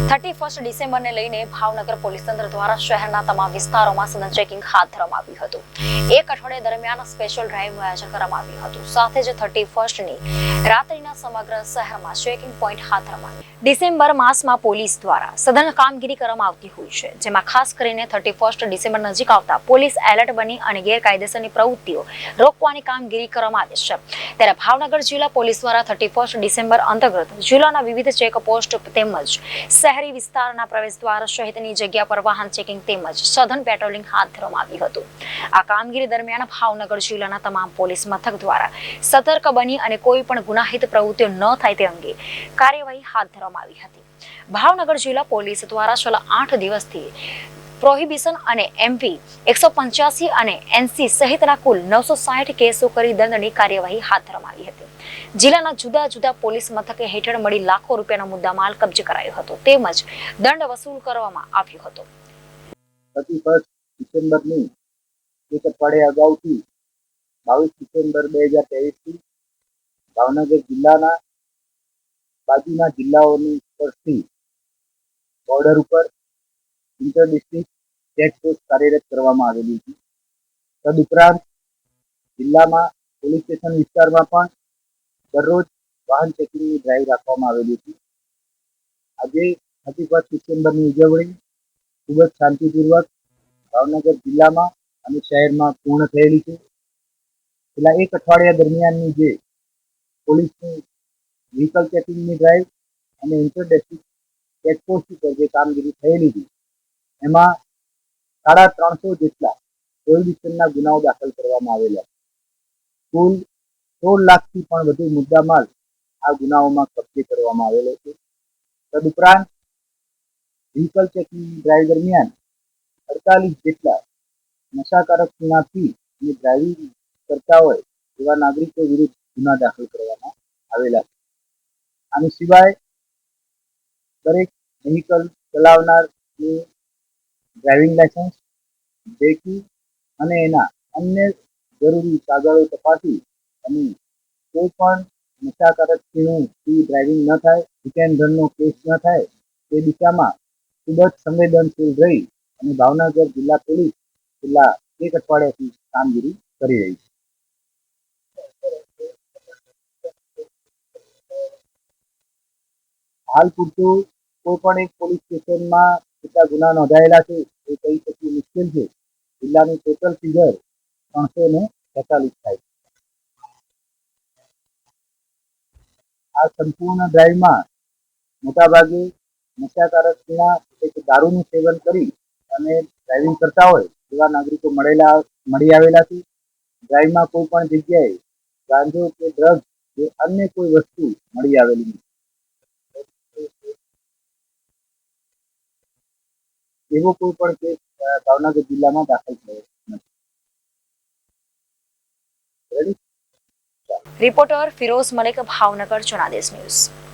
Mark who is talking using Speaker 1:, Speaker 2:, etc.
Speaker 1: 31 ડિસેમ્બરને લઈને ભાવનગર પોલીસ તંત્ર દ્વારા શહેરના તમામ વિસ્તારોમાં સઘન ચેકિંગ હાથ ધરવામાં આવ્યું હતું. એક અઠવાડિયા દરમિયાન સ્પેશિયલ ડ્રાઈવનું આયોજન કરવામાં આવ્યું હતું. સાથે જ 31 ની રાત્રિના સમગ્ર શહેરમાં ચેકિંગ પોઈન્ટ હાથ ધરવામાં આવ્યા. ડિસેમ્બર માસમાં પોલીસ દ્વારા સઘન કામગીરી કરવામાં આવતી હોય છે, જેમાં ખાસ કરીને 31 ડિસેમ્બર નજીક આવતા પોલીસ એલર્ટ બની અને ગેરકાયદેસરની પ્રવૃત્તિઓ રોકવાની કામગીરી કરવામાં આવે છે. ત્યારે ભાવનગર જિલ્લા પોલીસ દ્વારા 31 ડિસેમ્બર અંતર્ગત જિલ્લાના વિવિધ ચેકપોસ્ટ તેમજ શહેરી વિસ્તારના પ્રવેશદ્વાર સહિતની જગ્યા પર વાહન ચેકિંગ તેમજ સઘન પેટ્રોલિંગ હાથ ધરવામાં આવ્યું હતું. આ કામગીરી દરમિયાન ભાવનગર જિલ્લાના તમામ પોલીસ મથક દ્વારા સતર્ક બની અને કોઈ પણ ગુનાહિત પ્રવૃત્તિઓ ન થાય તે અંગે કાર્યવાહી હાથ ધરવામાં આવી હતી. ભાવનગર જિલ્લા પોલીસ દ્વારા છેલ્લા 8 દિવસથી પ્રોહિબિશન અને એમપી 185 અને એનસી સહિતના કુલ 960 કેસો કરી દંડની કાર્યવાહી હાથ ધરવામાં આવી હતી. જિલ્લાના જુદા જુદા પોલીસ મથકે હેઠળ મળી લાખો રૂપિયાનો મુદ્દામાલ કબજે કરાયો હતો તેમજ દંડ વસૂલ કરવામાં આવ્યો હતો.
Speaker 2: 31 ડિસેમ્બરની એક અઠવાડિયા અગાઉથી 22 ડિસેમ્બર 2023 થી ભાવનગર જિલ્લાના બાજુના જિલ્લાઓની ઉપરથી બોર્ડર ઉપર ઇન્ટર ડિસ્ટ્રિક્ટ ચેકપોસ્ટ કાર્યરત કરવામાં આવેલી હતી. તદુપરાંત જિલ્લામાં પોલીસ સ્ટેશન વિસ્તારમાં પણ દરરોજ વાહન ચેકિંગની ડ્રાઈવ રાખવામાં આવેલી હતી. આજે 31 ડિસેમ્બરની ઉજવણી ખૂબ જ શાંતિપૂર્વક ભાવનગર જિલ્લામાં અને શહેરમાં પૂર્ણ થયેલી છે. છેલ્લા એક અઠવાડિયા દરમિયાનની જે પોલીસની વ્હીકલ ચેકિંગની ડ્રાઈવ અને ઇન્ટર ડિસ્ટ્રિક્ટ ચેકપોસ્ટ ઉપર જે કામગીરી થયેલી હતી એમાં 350 જેટલા પ્રોહિબિશનના ગુનાઓ દાખલ કરવામાં આવેલા. કુલ 16 લાખથી પણ વધુ મુદ્દામાલ આ ગુનાઓમાં કબજે કરવામાં આવેલો છે. તદુપરાંત વ્હીકલ ચેકિંગની ડ્રાઈવ દરમિયાન 48 જેટલા નશાકારક પીણાથી અને ડ્રાઇવિંગ કરતા હોય એવા નાગરિકો વિરુદ્ધ ગુના દાખલ કરવામાં આવેલા છે. આની સિવાય દરેક વ્હીકલ ચલાવનારની ડ્રાઇવિંગ લાયસન્સ, બ્રેકી અને એના અન્ય જરૂરી કાગળો તપાસી અને કોઈ પણ નશાકારક પીણુંથી ડ્રાઇવિંગ ન થાય, હિટ એન્ડ રનનો કેસ ન થાય તે દિશામાં ખૂબ જ સંવેદનશીલ રહી અને ભાવનગર જિલ્લા પોલીસ છેલ્લા એક અઠવાડિયાથી કામગીરી કરી રહી છે. હાલ પૂરતું કોઈ પણ એક પોલીસ સ્ટેશનમાં કેટલા ગુના નોંધાયેલા છે એ કહી શકવું મુશ્કેલ છે. જિલ્લાની ટોટલ ફિગર 346 થાય છે. આ સંપૂર્ણ ડ્રાઈવમાં મોટાભાગે નશાકારક પીણા એટલે કે દારૂનું સેવન કરી અને ડ્રાઇવિંગ કરતા હોય એવા નાગરિકો મળી આવેલા છે. ડ્રાઈવમાં કોઈ પણ જગ્યાએ ગાંજો કે ડ્રગ કે અન્ય કોઈ વસ્તુ મળી આવેલી નથી. એવો કોઈ પણ કેસ ભાવનગર જિલ્લામાં દાખલ થયો નથી.
Speaker 1: Reporter Firoz Malik, Bhavnagar Janadesh news.